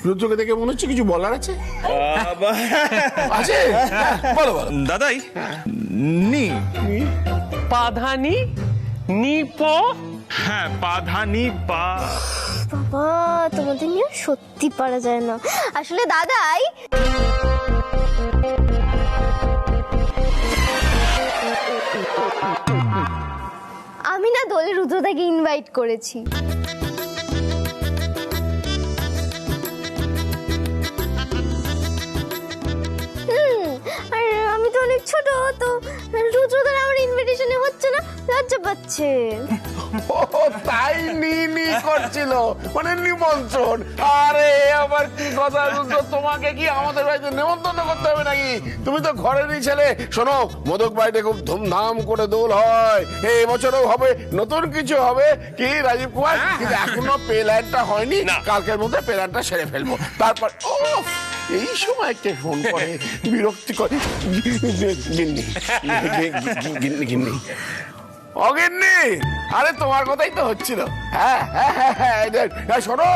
রুদ্রকে দেখে মনে হচ্ছে কিছু বলার আছে। আছে, বলো বলো। দাদাই নি পাধানি নিপ। হ্যাঁ পাধানি পা। বাবা তোমাদের নিয়ে সত্যি পারা যায় না আসলে দাদাই। আমি না দোলে রুদ্রদাকে ইনভাইট করেছি। আর আমি তো অনেক ছোট, তো রুদ্রদার আমার ইনভিটেশনে হচ্ছে না, লজ্জা পাচ্ছে। ও তাই নি করছিল, মানে নিমন্ত্রণ। আরে আবার কি কথা রুদ্র, তোমাকে কি আমাদের বাড়িতে নেমন্তন্ন করতে হবে নাকি? তুমি তো ঘরেরই ছেলে। শোনো, মোদক বাড়িতে খুব ধুমধাম করে দোল হয়, এই বছরও হবে, নতুন কিছু হবে। কি রাজীব কুমার, কিন্তু এখনো প্ল্যানটা হয়নি, কালকের মধ্যে প্ল্যানটা সেরে ফেলবো। তারপর এই সময় কে ফোন করে বিরক্তি করে। গিন্নি অগিন্নি, আরে তোমার কথাই তো হচ্ছিল। হ্যাঁ শোনো,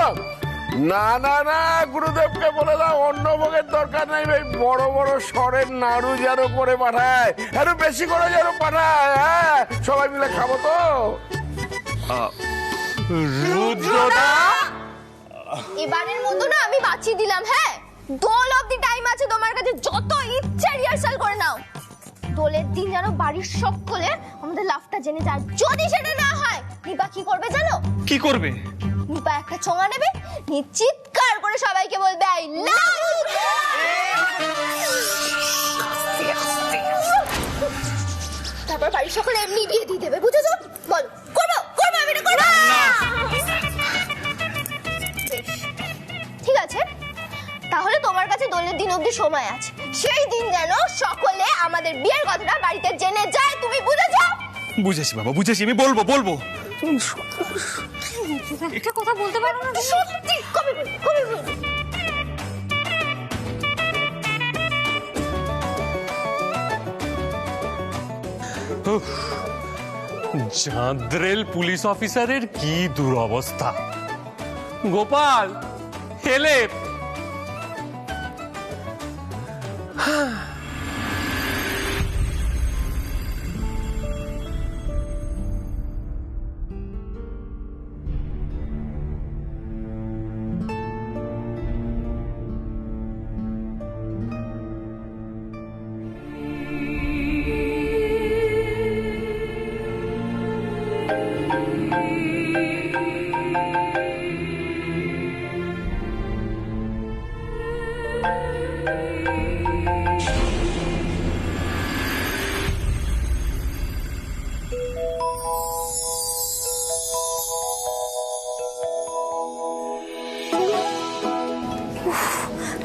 না না না, গুরুদেবকে বলে দাও অন্য ভোগের দরকার নাই, ভাই বড় বড় সরের নাড়ু যেন করে পাঠায়, আরো বেশি করে যেন পাঠায়। হ্যাঁ, সবাই মিলে খাবো তো। রুদ্রদা এবারের মতো না আমি বাঁচিয়ে দিলাম। হ্যাঁ, দোল অবধি টাইম আছে, তোমার কাছে যত ইচ্ছা রিহার্সাল করে নাও। দোলের দিন যেন বাড়ির সকলে আমাদের লাফটা জেনে যায়। যদি সেটা না হয়, নিপা কি করবে জানো? কি করবে? নিপা একটা চোঙা নেবে, নিয়ে চিৎকার করে সবাইকে বলবে আই লাভ ইউ। তারপর বাড়ির সকলে এমনি বিয়ে দিয়ে দেবে, বুঝেছো? বল, করবো করবো আমি এটা করবো। ঠিক আছে, তাহলে তোমার কাছে দোলের দিন অবধি সময় আছে। সেই দিন যেন সকলে আমাদের বিয়ের কথাটা বাড়িতে জেনে যায়, তুমি বুঝেছো? বুঝেছি বাবা, বুঝেছি, আমি বলবো। একটা কথা বলতে পারো না? সত্যি কবে বলবো, কবে বলবো? জাদ্রেল পুলিশ অফিসারের কি দুরবস্থা। গোপাল হেলে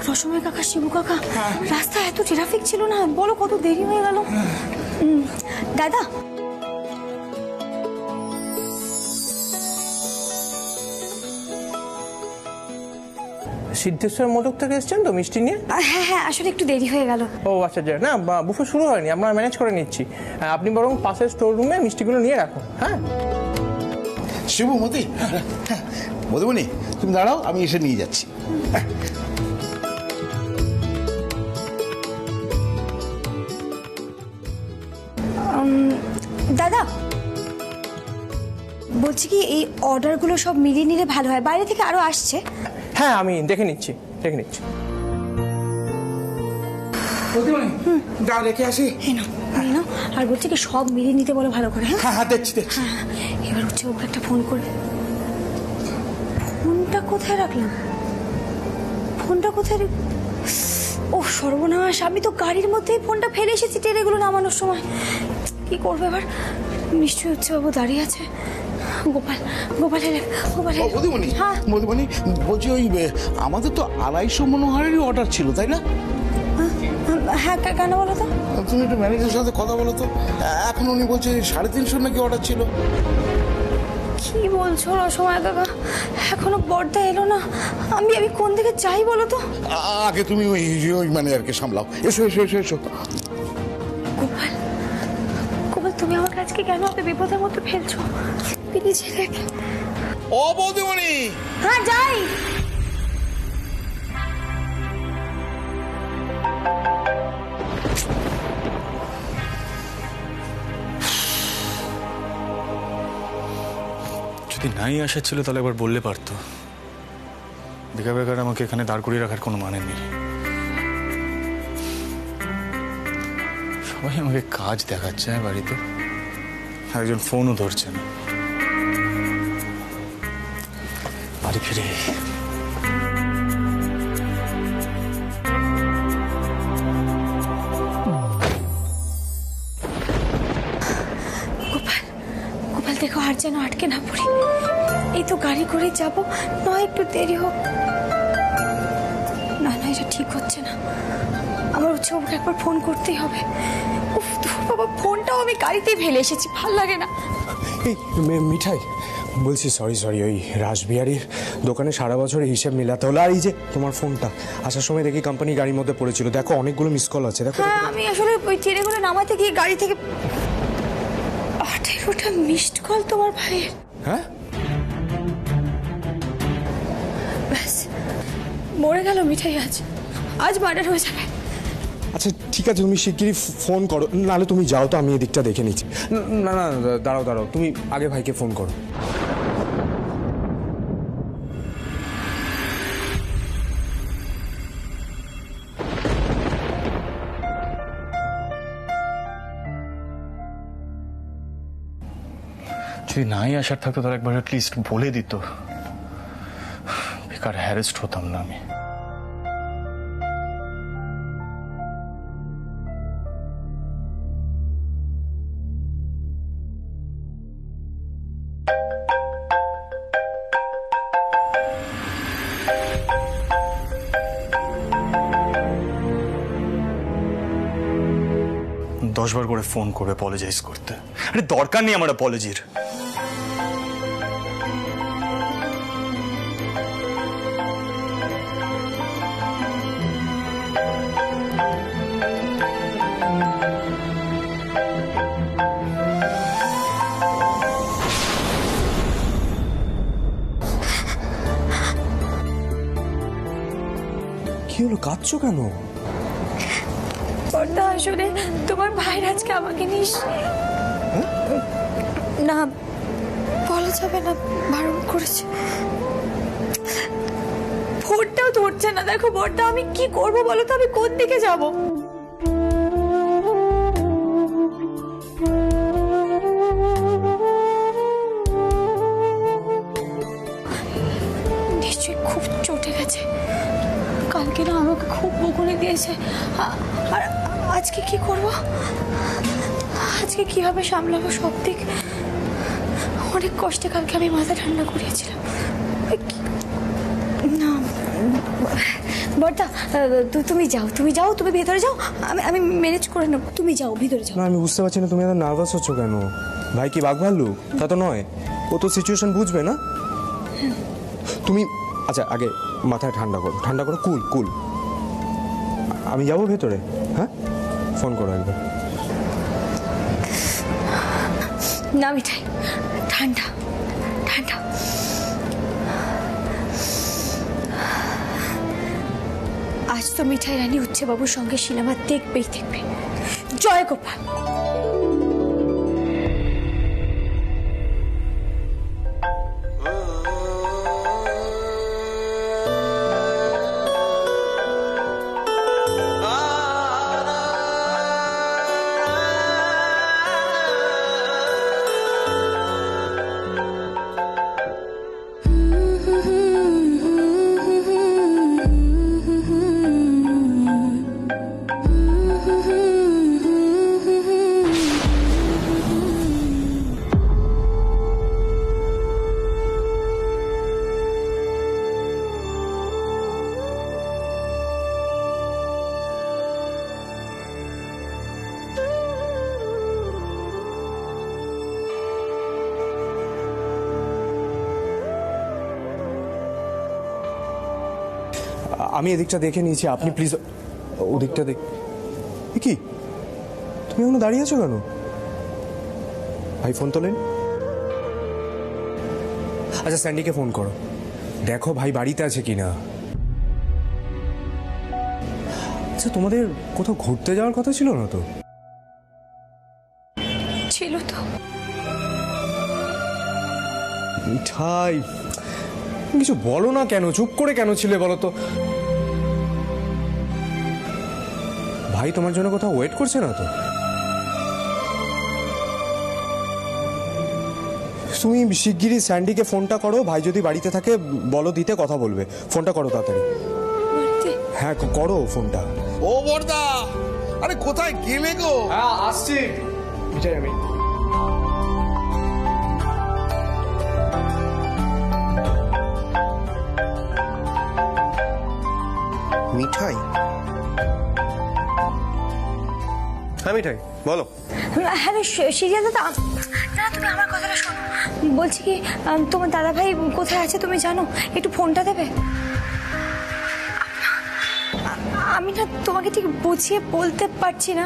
রসময় কাকা, শিবু কাকা, রাস্তায় এত ট্রাফিক ছিল না, বলো কত দেরি হয়ে গেল। দাদা, সিদ্ধেশ্বর মোদক থেকে এসছেন তো মিষ্টি নিয়ে? হ্যাঁ হ্যাঁ, আসলে একটু দেরি হয়ে গেল। ও আচ্ছা, না বুফে শুরু হয়নি, আমরা ম্যানেজ করে নিচ্ছি। আপনি বরং পাশের স্টোর রুমে মিষ্টিগুলো নিয়ে রাখুন। হ্যাঁ শিবু, মধুমণি তুমি দাঁড়াও, আমি এসে নিয়ে যাচ্ছি। দাদা বলছি কি, এই অর্ডারগুলো সব মিলিয়ে নিলে ভালো হয়, বাইরে থেকে আরো আসছে। হ্যাঁ, আমি দেখে নিচ্ছি। যা রেখে আসি। আর বলছি কি, সব মিলিয়ে নিতে বলো ভালো করে। হ্যাঁ দেখছি। এবার হচ্ছে ওকে একটা ফোন করে। ফোনটা কোথায় রাখলাম? ও সর্বনাশ, আমি তো গাড়ির মধ্যেই ফোনটা ফেলে এসেছি টেরেগুলো নামানোর সময়। কি করবো এবার? নিশ্চয়ই হচ্ছে বাবু দাঁড়িয়ে আছে। গোপাল। মধুমণি বলছি, ওই আমাদের তো 250 মনোহারেরই অর্ডার ছিল, তাই না? হ্যাঁ, কেন বলো তো? তুমি একটু ম্যানেজারের সাথে কথা বলো তো। এখন উনি বলছে 350 নাকি অর্ডার ছিল। কি বলছো রসময় কাকা, এখনো বর্দা এলো না? আমি কোন দিকে যাই বলো তো? আগে তুমি ওই ম্যানেজারকে সামলাও। এসো। গোপাল, তুমি আমাকে আজকে কেন এত বিপদের মধ্যে ফেলছো? প্লিজ দেখ। ও বৌদিমণি। হ্যাঁ যাই। যদি নাই আসার ছিল তাহলে একবার বললে পারতো। বেকার বেকার আমাকে এখানে দাঁড় করিয়ে রাখার কোনো মানে নেই। সবাই আমাকে কাজ দেখাচ্ছে বাড়িতে, একজন ফোনও ধরছে না। বাড়ি ফিরে গোপাল, গোপাল দেখো আর যেন আটকে না পড়ি। এই তো গাড়ি করে যাব, নয় একটু দেরি হোক। না না, এটা ঠিক হচ্ছে না। আমার উৎসবকে একবার ফোন করতেই হবে। উফ ধুর বাবা, ফোনটাও আমি গাড়িতেই ফেলে এসেছি, ভাল লাগে না। এই মিঠাই বলছি, সরি ওই রাসবিহারীর দোকানে সারা বছরের হিসেব মিলাতে হলো। আর এই যে তোমার ফোনটা আসার সময় দেখি কোম্পানি গাড়ির মধ্যে পড়েছিল, দেখো অনেকগুলো মিস কল আছে। দেখো হ্যাঁ, আমি আসলে ওই ট্রেনেগুলো নামাতে গিয়ে গাড়ি থেকে 18টা মিসড কল তোমার ভাইয়ের। হ্যাঁ, ব্যাস মরে গেল মিঠাই। আজ মার্ডার হয়ে যাবে। আচ্ছা ঠিক আছে, তুমি শিগগিরই ফোন করো, নাহলে তুমি যাও তো, আমি এদিকটা দেখে নিচ্ছি। না না দাঁড়াও, তুমি আগে ভাইকে ফোন করো। যদি নাই আসার থাকতো তাহলে একবার অ্যাটলিস্ট বলে দিত, বেকার হ্যারেস্ট হতাম না আমি। দশবার করে ফোন করবে অ্যাপোলোজাইজ করতে। আরে দরকার নেই আমার অ্যাপোলজির। কি হলো, কাঁদছো কেন? বড়দা, আসলে তোমার ভাইয়ের আজকে আমাকে নিস না, বলা যাবে না, বারণ করেছে। ফোনটাও ধরছে না। দেখো বড়দা, আমি কি করব বলো তো, আমি কোন দিকে যাব? নিশ্চয়ই খুব চটে গেছে। কালকে না আমাকে খুব বকুনি দিয়েছে। আর আজকে কি করব? আজকে কিভাবে সামলাবো সব দিক? অনেক কষ্টে কালকে আমি মাথা ঠান্ডা করিয়েছিলাম। না বড়দা, তুমি যাও, তুমি ভেতরে যাও, আমি ম্যানেজ করে নেবো। তুমি যাও, ভিতরে যাও। না আমি বুঝতে পারছি না তুমি এত নার্ভাস হচ্ছ কেন। ভাই কি বাঘ ভাল্লুক? তা তো নয়, ও তো সিচুয়েশন বুঝবে না। তুমি আচ্ছা আগে মাথায় ঠান্ডা করো, কুল। আমি যাবো ভেতরে, হ্যাঁ? ফোন করো একবার। না মিঠাই, ঠান্ডা। আজ তো মিঠাই রানী উচ্ছে বাবুর সঙ্গে সিনেমা দেখবে। জয় গোপাল। আমি এদিকটা দেখে নিয়েছি, আপনি প্লিজ ওদিকটা দেখ। কি তুমি এখনো দাঁড়িয়ে আছো কেন? ভাই ফোন তোলেন। আচ্ছা স্যান্ডিকে ফোন করো, দেখো ভাই বাড়িতে আছে কিনা। আচ্ছা তোমাদের কোথাও ঘুরতে যাওয়ার কথা ছিল না তো? ছিল তো। মিঠাই কিছু বলো না কেন, চুপ করে কেন ছিলে বলো তো? ভাই তোমার জন্য কোথাও ওয়েট করছে না তো? তুমি শিগগিরই স্যান্ডিকে ফোনটা করো, ভাই যদি বাড়িতে থাকে বলো দিতে, কথা বলবে। ফোনটা করো তাড়াতাড়ি। হ্যাঁ করো ফোনটা। ও বর্দা, আরে কোথায় গেলে গো? হ্যাঁ আসছি মিঠাই আমি। মিঠাই? হ্যাঁ মিঠাই বলো। হ্যালো সিরিয়াল দাদা, না তুমি আমার কথাটা শোনো। বলছি কি, তোমার দাদা ভাই কোথায় আছে তুমি জানো? একটু ফোনটা দেবে। আমি না তোমাকে ঠিক বুঝিয়ে বলতে পারছি না,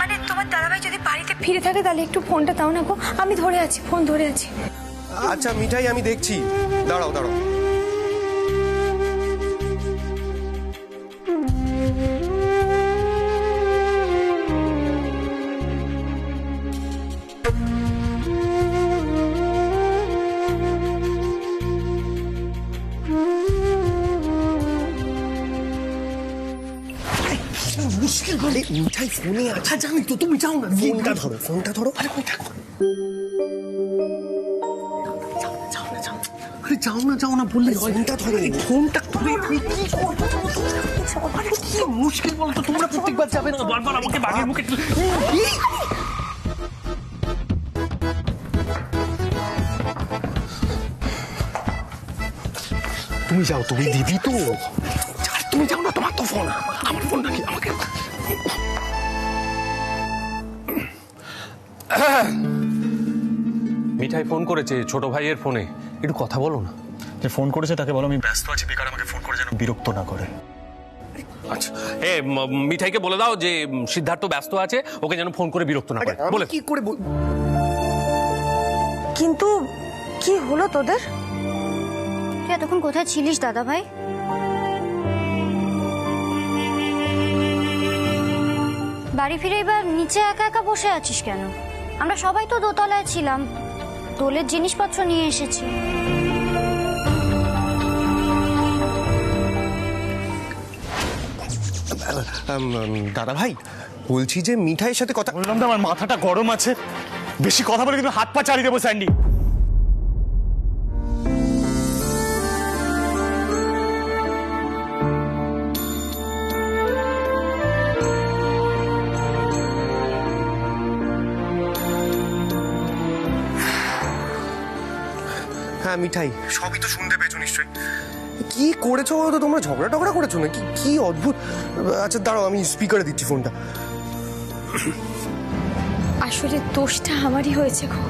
মানে তোমার দাদা ভাই যদি বাড়িতে ফিরে থাকে তাহলে একটু ফোনটা দাও না গো, আমি ধরে আছি, ফোন ধরে আছি। আচ্ছা মিঠাই আমি দেখছি, দাঁড়াও দাঁড়াও। মুশকিল হলে মিঠাই ফোনে আছে। জানি তো, তুমি যাও না, ফোনটা ধরো, ফোনটা ধরো। আরে যাও না বললে ফোনটা ধরো, ফোনটা ধরে আমি কি করবো? আরে কি মুশকিল বলতো, তোমরা প্রত্যেকবার যাবে না, বারবার আমাকে বাঘের মুখে। তুমি যাও, তুমি দিবি তো? তুমি যাও না, তোমার তো ফোন, আমার ফোনটা কি আমাকে। মিঠাই ফোন করেছে ছোট ভাইয়ের ফোনে, একটু কথা বলো না। যে ফোন করেছে তাকে বলো আমি ব্যস্ত আছি, বেকার আমাকে ফোন করে যেন বিরক্ত না করে। আচ্ছা মিঠাইকে বলে দাও যে সিদ্ধার্থ ব্যস্ত আছে, ওকে যেন ফোন করে বিরক্ত না করে। বলে কি করে কিন্তু কি হলো তোদের? তুই এতক্ষণ কোথায় ছিলিস দাদা ভাই? বাড়ি ফিরে এবার নিচে একা একা বসে আছিস কেন? আমরা সবাই তো দোতলায় ছিলাম, দোলের জিনিসপত্র নিয়ে এসেছি। দাদা ভাই বলছি যে মিঠাইয়ের সাথে কথা বললাম তো আমার মাথাটা গরম আছে, বেশি কথা বলে কিন্তু হাত পা চালিয়ে দেবো স্যান্ডি। হ্যাঁ মিঠাই সবই তো শুনতে পেয়েছো নিশ্চয়ই। কি করেছো বলো তো, তোমরা ঝগড়া টগড়া করেছো না? কি অদ্ভুত। আচ্ছা দাঁড়াও, আমি স্পিকারে দিচ্ছি ফোনটা। আসলে দোষটা আমারই হয়েছে গো,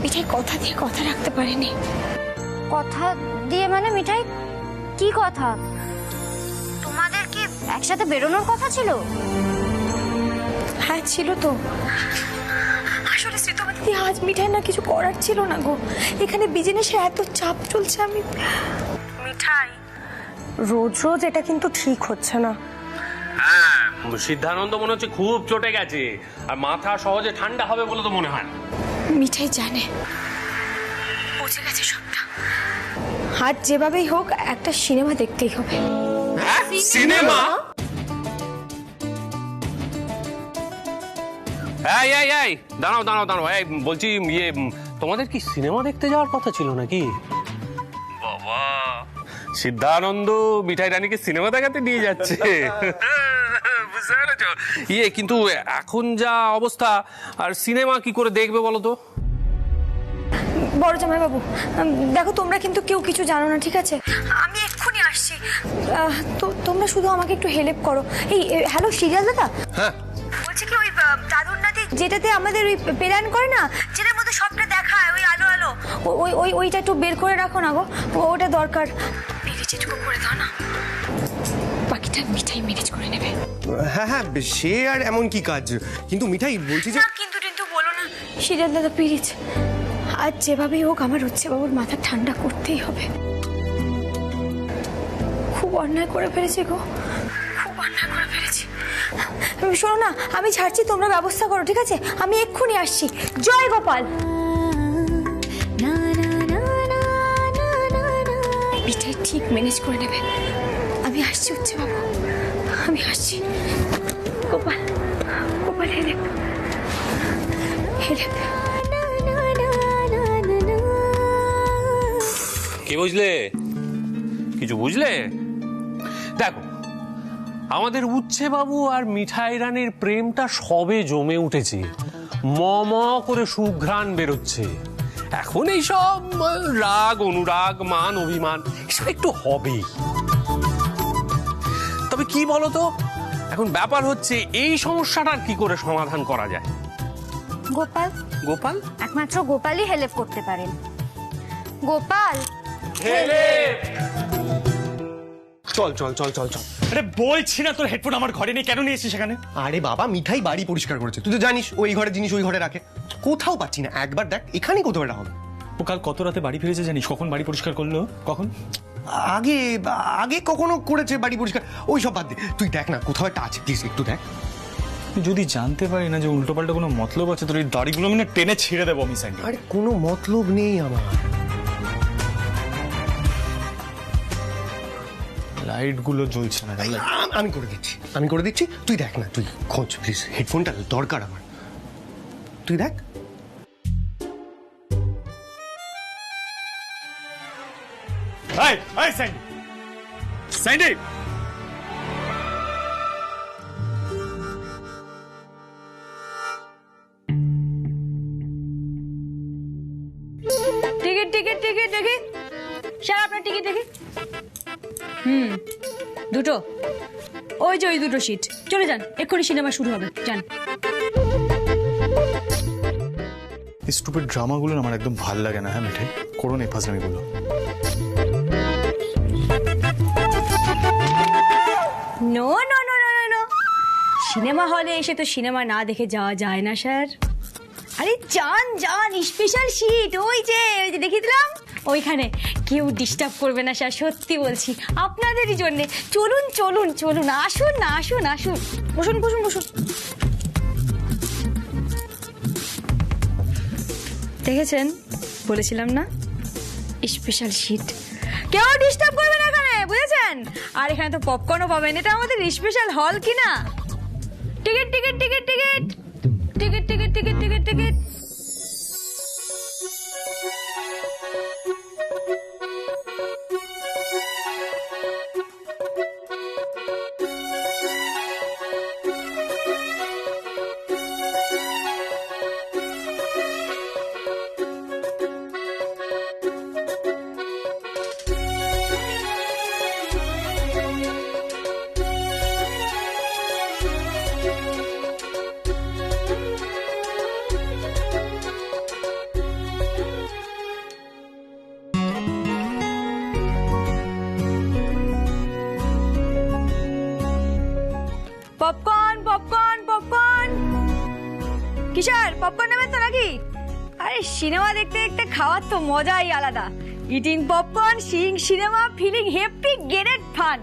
মিঠাই কথা দিয়ে কথা রাখতে পারেনি। কথা দিয়ে মানে মিঠাই কি কথা? তোমাদের কি একসাথে বেরোনোর কথা ছিল? হ্যাঁ ছিল তো। আসলে শ্রীতমা দিদি আজ মিঠাই না কিছু করার ছিল না গো, এখানে বিজনেসে এত চাপ চলছে। আমি মিঠাই রোজ রোজ এটা কিন্তু ঠিক হচ্ছে না। হ্যাঁ সিদ্ধানন্দ মনে হচ্ছে খুব চটে গেছে, আর মাথা সহজে ঠান্ডা হবে বলে তো মনে হয় না। মিঠাই জানে, বুঝে গেছে সবটা। আজ যেভাবেই হোক একটা সিনেমা দেখতেই হবে। সিনেমা? এই দাঁড়াও দাঁড়াও দাঁড়াও, এই বলছি তোমাদের কি সিনেমা দেখতে যাওয়ার কথা ছিল নাকি? বাবা, সিদ্ধানন্দ মিঠাই রানীকে সিনেমা দেখাতে নিয়ে যাচ্ছে। বুঝতে পেরেছো? কিন্তু এখন যা অবস্থা, আর সিনেমা কি করে দেখবে বলো তো? বড় জামাই বাবু দেখো, তোমরা কিন্তু কেউ কিছু জানো না, ঠিক আছে? আমি এক্ষুনি আসছি, তো তোমরা শুধু আমাকে একটু হেল্প করো। এই হ্যালো সিরিয়াল দাদা, হ্যাঁ বলছি কি ওই দাদুর নাতি যেটাতে আমাদের ওই প্ল্যান করে না, যেটার মধ্যে সবটা দেখায় ওই আলো আলো, ওইটা একটু বের করে রাখো না গো, ওটা দরকার। প্লিজ এটুকু করে দাও না, বাকিটা মিঠাই ম্যানেজ করে নেবে। হ্যাঁ হ্যাঁ সে আর এমন কি কাজ, কিন্তু মিঠাই বলছি যে। না কিন্তু বলো না সিরিয়াল দাদা প্লিজ, আজ যেভাবেই হোক আমার হচ্ছে বাবুর মাথা ঠান্ডা করতেই হবে। খুব অন্যায় করে ফেলেছি গো, খুব অন্যায় করে ফেলেছি। শোনো না, আমি ছাড়ছি, তোমরা ব্যবস্থা করো, ঠিক আছে? আমি এক্ষুনি আসছি। জয় গোপাল। ঠিক ম্যানেজ করে নেবে। আমি আসছি উচ্ছে বাবু, আমি আসছি। গোপাল, গোপাল হেলে হেলে। কি বুঝলে? কিছু বুঝলে? দেখো, আমাদের উচ্ছে বাবু আর মিঠাই রানীর প্রেমটা সবে জমে উঠেছে, ম করে সুঘ্রাণ বেরোচ্ছে। এখন এইসব রাগ অনুরাগ মান অভিমান এসব একটু হবে। তবে কি বলতো, এখন ব্যাপার হচ্ছে এই সমস্যাটার কি করে সমাধান করা যায়। গোপাল, গোপাল একমাত্র গোপালই হেল্প করতে পারেন। গোপাল, চল চল চল চল চল। আরে বলছি না তোর হেডফোন আমার ঘরে নেই, কেন নিয়ে এসেছিস সেখানে? আরে বাবা, মিঠাই বাড়ি পরিষ্কার করেছে, তুই তো জানিস ওই ঘরে জিনিস ওই ঘরে রাখে। কোথাও পাচ্ছি না, একবার দেখ এখানেই কোথাও এটা হবে। ও কাল কত রাতে বাড়ি ফিরেছে জানিস? কখন বাড়ি পরিষ্কার করলো? কখন? আগে আগে কখনো করেছে বাড়ি পরিষ্কার, ওই সব বাদ দে, তুই দেখ না কোথাও একটা আছে, প্লিজ একটু দেখ। যদি জানতে পারি না যে উল্টো পাল্টা কোনো মতলব আছে, তোর এই দাড়িগুলো মানে টেনে ছিঁড়ে দেবো আমি স্যান্ডি। আরে কোনো মতলব নেই আমার। লাইট গুলো জ্বলছে না। আমি করে দিচ্ছি, আমি করে দিচ্ছি, তুই দেখ না, তুই খোঁজ প্লিজ, হেডফোনটা দরকার আমার, তুই দেখ। এই এই Sandy, Sandy, ticket ticket ticket দেখি স্যার, আপনার টিকিট দেখি। দুটো, ওই যে ওই দুটো সিট। চলে যান, এক্ষুনি সিনেমা শুরু হবে, যান। এই স্টুপিড ড্রামাগুলো আমার একদম ভাল লাগে না। হ্যাঁ মিঠাই, করো না এই ফাজলামিগুলো। No no no no no, cinema হলে এসে তো সিনেমা না দেখে যাওয়া যায় না স্যার। আরে যান যান, স্পেশাল সিট ওই যে দেখিয়ে দিলাম ওইখানে। কেউ ডিস্টার্ব করবে না স্যার, সত্যি বলছি, আপনাদেরই জন্যে। চলুন চলুন চলুন, আসুন না, আসুন আসুন, বসুন বসুন বসুন। দেখেছেন, বলেছিলাম না স্পেশাল সিট, কেউ ডিস্টার্ব করবে না এখানে, বুঝেছেন? আর এখানে তো পপকর্নও পাবেন, এটা আমাদের স্পেশাল হল কিনা। Ticket ticket ticket ticket ticket ticket ticket ticket ticket. Popcorn popcorn popcorn. Kishore, popcorn নেবেন তো নাকি? আরে সিনেমা দেখতে দেখতে খাওয়ার তো মজাই আলাদা। Eating popcorn, seeing cinema, feeling happy, gated fun.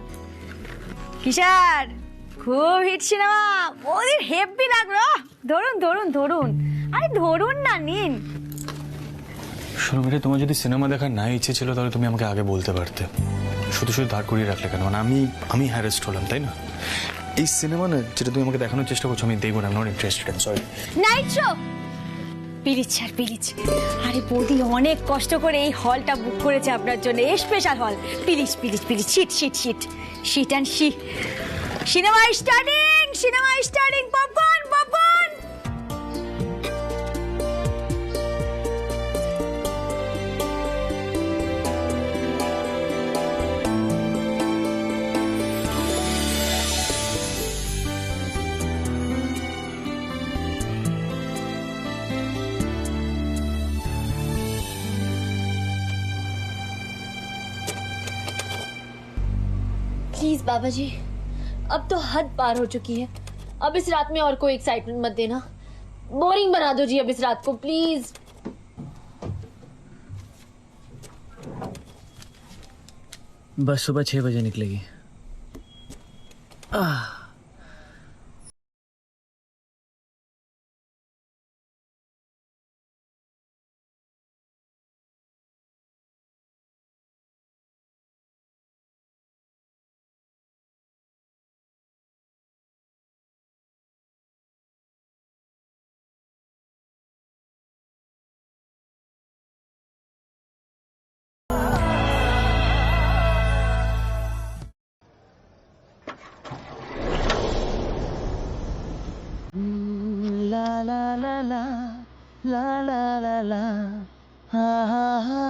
Kishore, খুব হিট সিনেমা, ওদের হ্যাপি লাগলো। ধরুন ধরুন ধরুন, আরে ধরুন না, নিন। শোনো মিঠাই, তোমার যদি সিনেমা দেখার না ইচ্ছে ছিল তাহলে তুমি আমাকে আগে বলতে পারতে। শুধু শুধু দাঁড় করিয়ে রাখলে কেন? মানে আমি হ্যারেস্ট হলাম, তাই না? এই সিনেমা না, যেটা তুমি আমাকে দেখানোর চেষ্টা করছো, আমি দেখবো না, not interested, I am sorry. Night show, please sir please. আরে বৌদি অনেক কষ্ট করে এই হলটা বুক করেছে আপনার জন্য, special hall. Please please please, seat seat seat seat and see. Cinema starting, cinema starting, popcorn popcorn. Please बाबा जी, अब तो हद पार हो चुकी है। अब इस रात में और कोई एक्साइटमेंट मत देना, बोरिंग बना दो जी अब इस रात को प्लीज। बस सुबह 6 बजे निकलेगी। লা লা লা লা লা হা হা হা